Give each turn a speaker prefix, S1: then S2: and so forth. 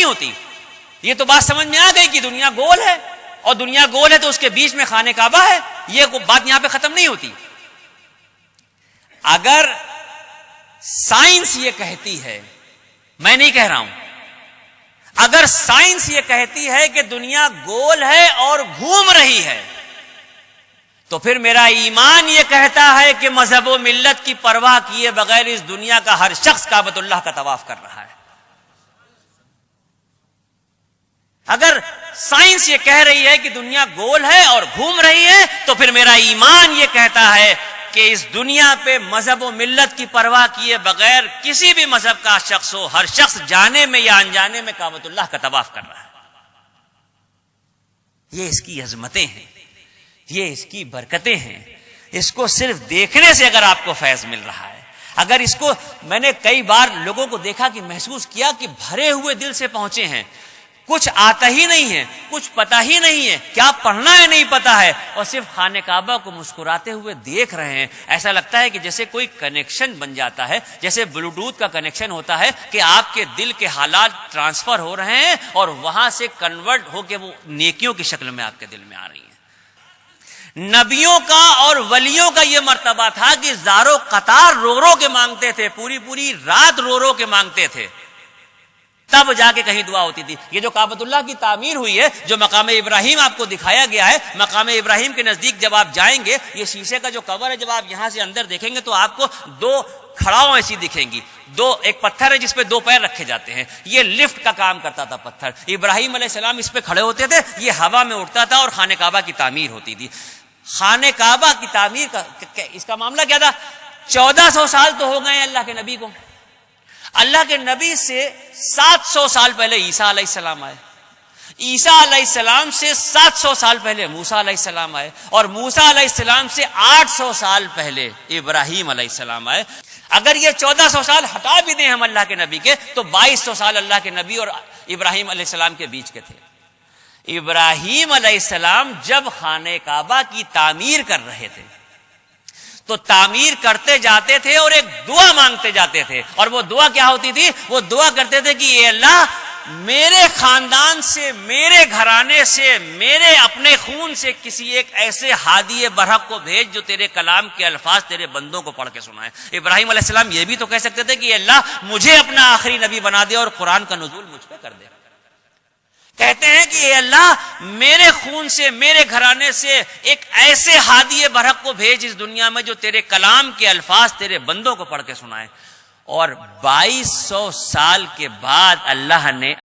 S1: نہیں ہوتی. یہ تو بات سمجھ میں آ گئی کہ دنیا گول ہے، اور دنیا گول ہے تو اس کے بیچ میں خانہ کعبہ ہے. یہ بات یہاں پہ ختم نہیں ہوتی. اگر سائنس یہ کہتی ہے، میں نہیں کہہ رہا ہوں، اگر سائنس یہ کہتی ہے کہ دنیا گول ہے اور گھوم رہی ہے، تو پھر میرا ایمان یہ کہتا ہے کہ مذہب و ملت کی پرواہ کیے بغیر اس دنیا کا ہر شخص کعبۃ اللہ کا طواف کر رہا ہے. اگر سائنس یہ کہہ رہی ہے کہ دنیا گول ہے اور گھوم رہی ہے، تو پھر میرا ایمان یہ کہتا ہے کہ اس دنیا پہ مذہب و ملت کی پرواہ کیے بغیر کسی بھی مذہب کا شخص ہو، ہر شخص جانے میں یا انجانے میں کعبۃ اللہ کا طواف کر رہا ہے. یہ اس کی عظمتیں ہیں، یہ اس کی برکتیں ہیں. اس کو صرف دیکھنے سے اگر آپ کو فیض مل رہا ہے، اگر اس کو، میں نے کئی بار لوگوں کو دیکھا کہ محسوس کیا کہ بھرے ہوئے دل سے پہنچے ہیں، کچھ آتا ہی نہیں ہے، کچھ پتا ہی نہیں ہے، کیا پڑھنا ہے نہیں پتا ہے، اور صرف خانہ کعبہ کو مسکراتے ہوئے دیکھ رہے ہیں. ایسا لگتا ہے کہ جیسے کوئی کنیکشن بن جاتا ہے، جیسے بلوٹوتھ کا کنیکشن ہوتا ہے کہ آپ کے دل کے حالات ٹرانسفر ہو رہے ہیں اور وہاں سے کنورٹ ہو کے وہ نیکیوں کی شکل میں آپ کے دل میں آ رہی ہیں. نبیوں کا اور ولیوں کا یہ مرتبہ تھا کہ زارو قطار رو رو کے مانگتے تھے، پوری پوری رات رو رو کے مانگتے تھے، تب جا کے کہیں دعا ہوتی تھی. یہ جو کعبۃ اللہ کی تعمیر ہوئی ہے، جو مقام ابراہیم آپ کو دکھایا گیا ہے، مقام ابراہیم کے نزدیک جب آپ جائیں گے، یہ شیشے کا جو کور ہے، جب آپ یہاں سے اندر دیکھیں گے تو آپ کو دو کھڑاؤں ایسی دکھیں گی. ایک پتھر ہے جس پہ دو پیر رکھے جاتے ہیں، یہ لفٹ کا کام کرتا تھا پتھر. ابراہیم علیہ السلام اس پہ کھڑے ہوتے تھے، یہ ہوا میں اٹھتا تھا اور خانہ کعبہ کی تعمیر ہوتی تھی. خانہ کعبہ کی تعمیر کا اس کا معاملہ کیا تھا؟ 1400 سال تو ہو گئے اللہ کے نبی کو. اللہ کے نبی سے 700 سال پہلے عیسیٰ علیہ السلام آئے، عیسیٰ علیہ السلام سے 700 سال پہلے موسیٰ علیہ السلام آئے، اور موسیٰ علیہ السلام سے 800 سال پہلے ابراہیم علیہ السلام آئے. اگر یہ 1400 سال ہٹا بھی دیں ہم اللہ کے نبی کے، تو 2200 سال اللہ کے نبی اور ابراہیم علیہ السلام کے بیچ کے تھے. ابراہیم علیہ السلام جب خانہ کعبہ کی تعمیر کر رہے تھے تو تعمیر کرتے جاتے تھے اور ایک دعا مانگتے جاتے تھے. اور وہ دعا کیا ہوتی تھی؟ وہ دعا کرتے تھے کہ اے اللہ، میرے خاندان سے، میرے گھرانے سے، میرے اپنے خون سے کسی ایک ایسے ہادی برحق کو بھیج جو تیرے کلام کے الفاظ تیرے بندوں کو پڑھ کے سنائے. ابراہیم علیہ السلام یہ بھی تو کہہ سکتے تھے کہ اے اللہ، مجھے اپنا آخری نبی بنا دے اور قرآن کا نزول مجھ پہ کر دے. کہتے ہیں کہ اے اللہ، میرے خون سے، میرے گھرانے سے ایک ایسے ہادی برحق کو بھیج اس دنیا میں جو تیرے کلام کے الفاظ تیرے بندوں کو پڑھ کے سنائے. اور 2200 سال کے بعد اللہ نے